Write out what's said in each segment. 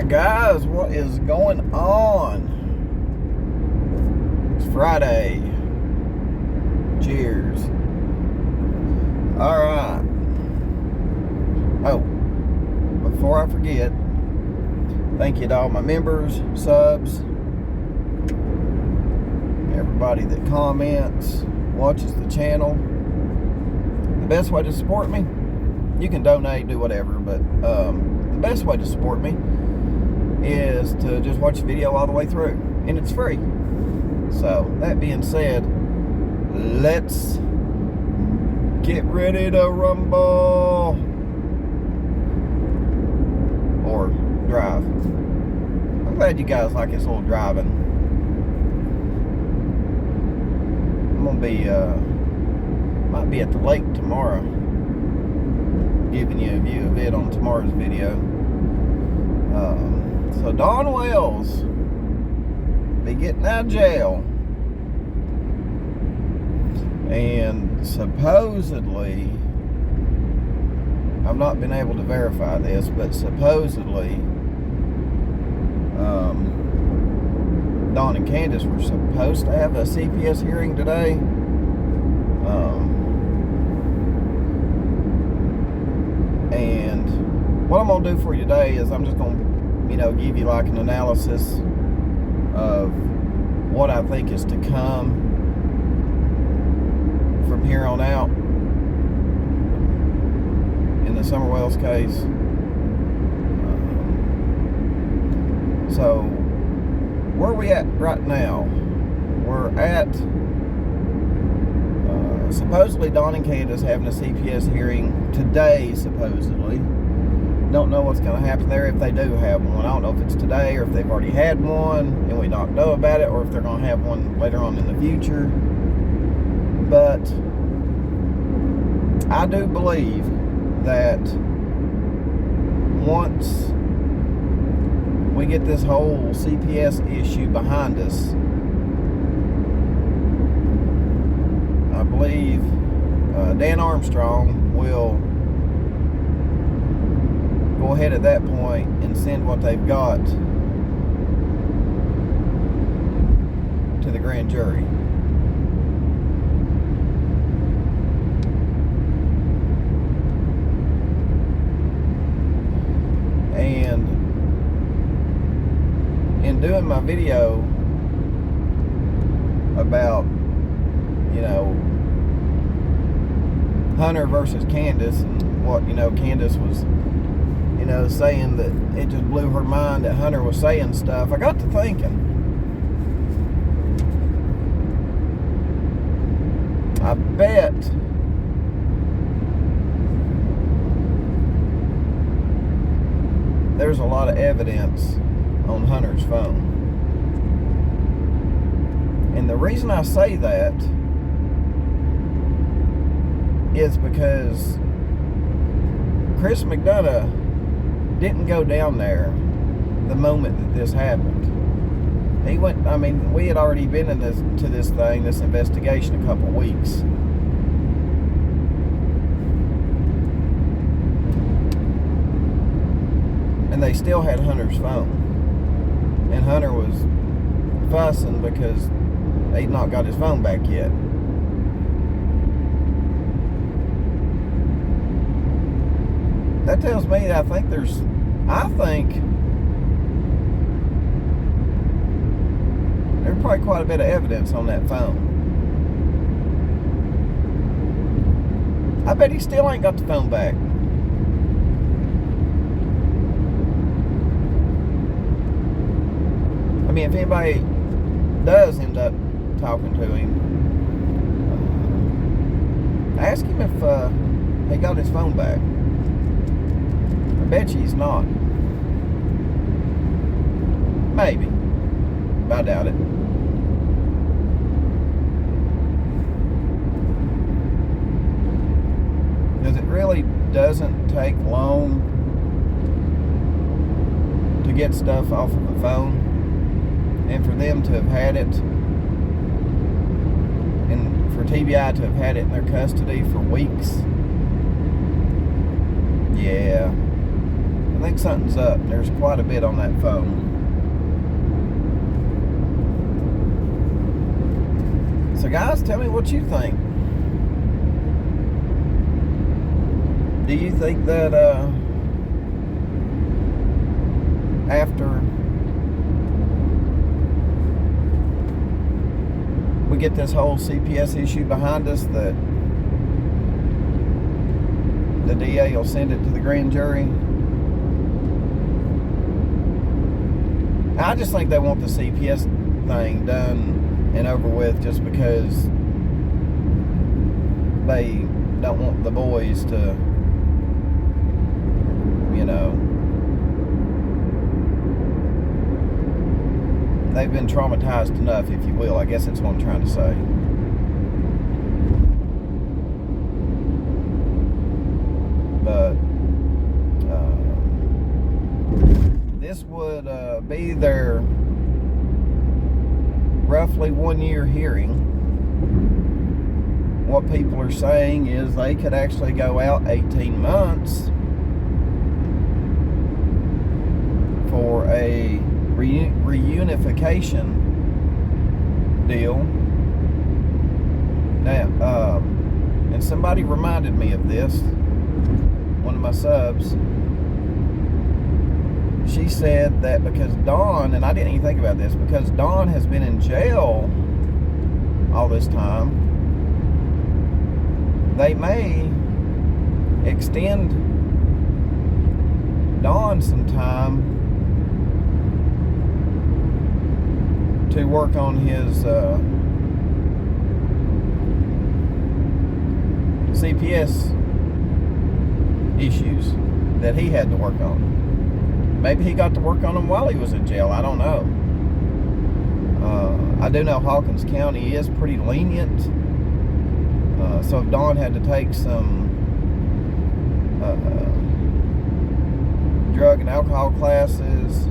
Alright guys, what is going on? It's Friday. Cheers. Alright. Oh, before I forget, thank you to all my members, subs, everybody that comments, watches the channel. The best way to support me, you can donate, do whatever, but the best way to support me is to just watch the video all the way through, and it's free. So that being said, let's get ready to rumble or drive. I'm glad you guys like this little driving. I'm gonna be might be at the lake tomorrow, giving you a view of it on tomorrow's video. So Dawn Wells be getting out of jail, and supposedly, I've not been able to verify this, but supposedly Dawn and Candace were supposed to have a CPS hearing today. And what I'm going to do for you today is I'm just going to, give you like an analysis of what I think is to come from here on out in the Summer Wells case. So where are we at right now? We're at supposedly Dawn and Candace having a CPS hearing today, supposedly. Don't know what's going to happen there if they do have one. I don't know if it's today or if they've already had one and we don't know about it, or if they're going to have one later on in the future. But I do believe that once we get this whole CPS issue behind us, I believe Dan Armstrong will go ahead at that point and send what they've got to the grand jury. And in doing my video about, Hunter versus Candace, and what, Candace was, saying that it just blew her mind that Hunter was saying stuff, I got to thinking, I bet there's a lot of evidence on Hunter's phone. And the reason I say that is because Chris McDonough didn't go down there the moment that this happened. He went, we had already been in this investigation a couple weeks. And they still had Hunter's phone. And Hunter was fussing because they'd not got his phone back yet. That tells me that I think there's probably quite a bit of evidence on that phone. I bet he still ain't got the phone back. If anybody does end up talking to him, ask him if he got his phone back. I bet you he's not. Maybe. But I doubt it. Because it really doesn't take long to get stuff off of a phone. And for them to have had it, and for TBI to have had it in their custody for weeks, yeah, think something's up. There's quite a bit on that phone. So guys, tell me what you think. Do you think that after we get this whole CPS issue behind us, that the DA will send it to the grand jury? I just think they want the CPS thing done and over with, just because they don't want the boys to, you know, they've been traumatized enough, if you will. I guess that's what I'm trying to say. But this would be their roughly 1 year hearing. What people are saying is they could actually go out 18 months for a reunification deal. Now, and somebody reminded me of this, one of my subs. She said that because Dawn, and I didn't even think about this, because Dawn has been in jail all this time, they may extend Dawn some time to work on his CPS issues that he had to work on. Maybe he got to work on them while he was in jail. I don't know. I do know Hawkins County is pretty lenient. So if Dawn had to take some drug and alcohol classes,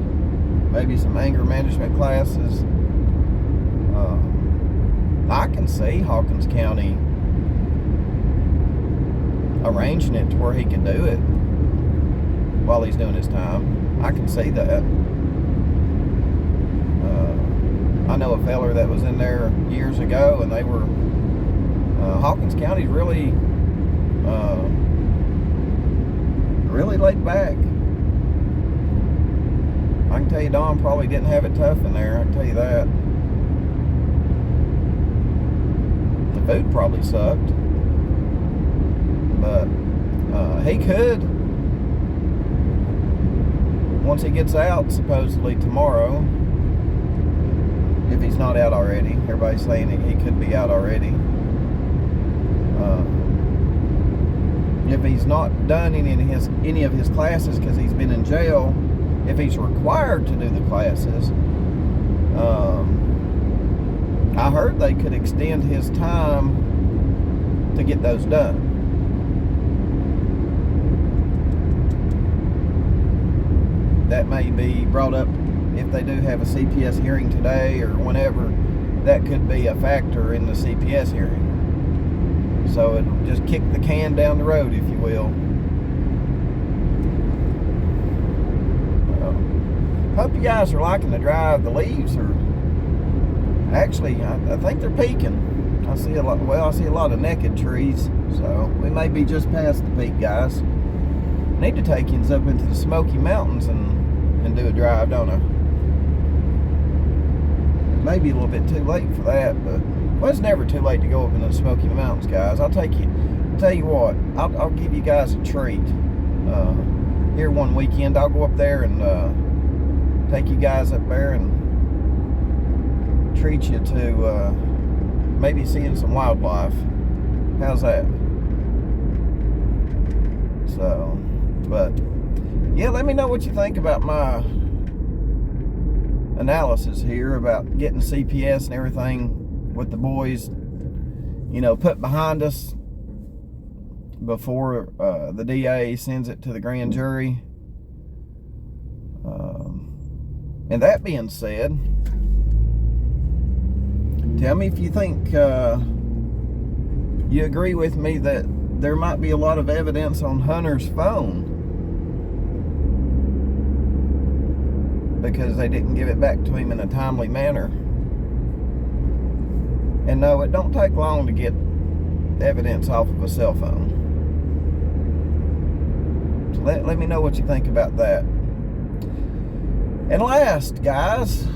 maybe some anger management classes, I can see Hawkins County arranging it to where he can do it while he's doing his time. I can see that. I know a feller that was in there years ago, and they were Hawkins County's really really laid back. I can tell you Don probably didn't have it tough in there, I can tell you that. The food probably sucked, but he could, once he gets out, supposedly tomorrow, if he's not out already. Everybody's saying he could be out already. If he's not done any of his classes because he's been in jail, if he's required to do the classes, I heard they could extend his time to get those done. That may be brought up if they do have a CPS hearing today or whenever. That could be a factor in the CPS hearing. So it'll just kick the can down the road, if you will. Hope you guys are liking the drive. The leaves are actually, I think they're peaking. I see a lot of naked trees, so we may be just past the peak, guys. Need to take you up into the Smoky Mountains and do a drive, don't I? Maybe a little bit too late for that, but well, it's never too late to go up in the Smoky Mountains, guys. I'll tell you what, I'll give you guys a treat. Here one weekend, I'll go up there and take you guys up there and treat you to maybe seeing some wildlife. How's that? So, but yeah, let me know what you think about my analysis here about getting CPS and everything with the boys, you know, put behind us before the DA sends it to the grand jury. And that being said, tell me if you think you agree with me that there might be a lot of evidence on Hunter's phone because they didn't give it back to him in a timely manner. And no, it don't take long to get evidence off of a cell phone. So let me know what you think about that. And last, guys,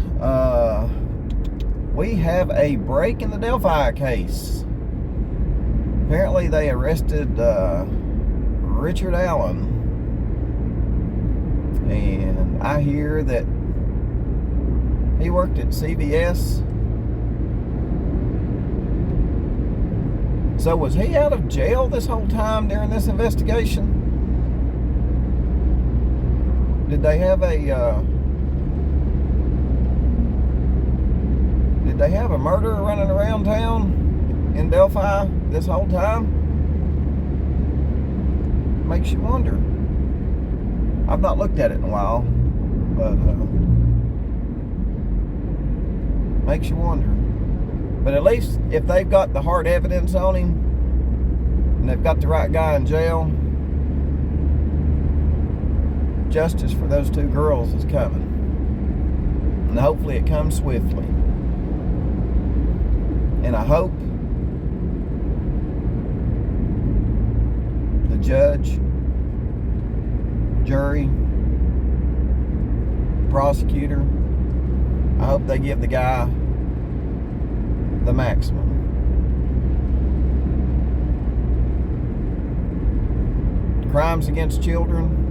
we have a break in the Delphi case. Apparently they arrested Richard Allen. And I hear that he worked at CVS. So was he out of jail this whole time during this investigation? Did they have a murderer running around town in Delphi this whole time? Makes you wonder. I've not looked at it in a while, but makes you wonder. But at least if they've got the hard evidence on him and they've got the right guy in jail, justice for those two girls is coming. And hopefully it comes swiftly. And I hope the judge, jury, prosecutor, I hope they give the guy the maximum. Crimes against children,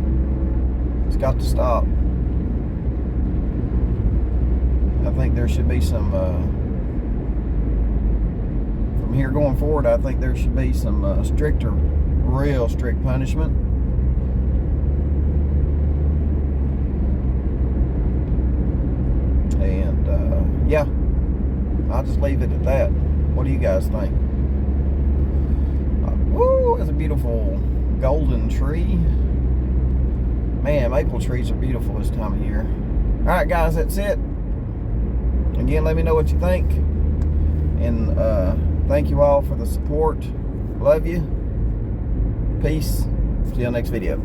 it's got to stop. I think there should be some, from here going forward, I think there should be some stricter, real strict punishment. And yeah, I'll just leave it at that. What do you guys think? Woo, it's a beautiful golden tree. Man, maple trees are beautiful this time of year. Alright guys, that's it. Again, let me know what you think. And thank you all for the support. Love you. Peace. See you on the next video.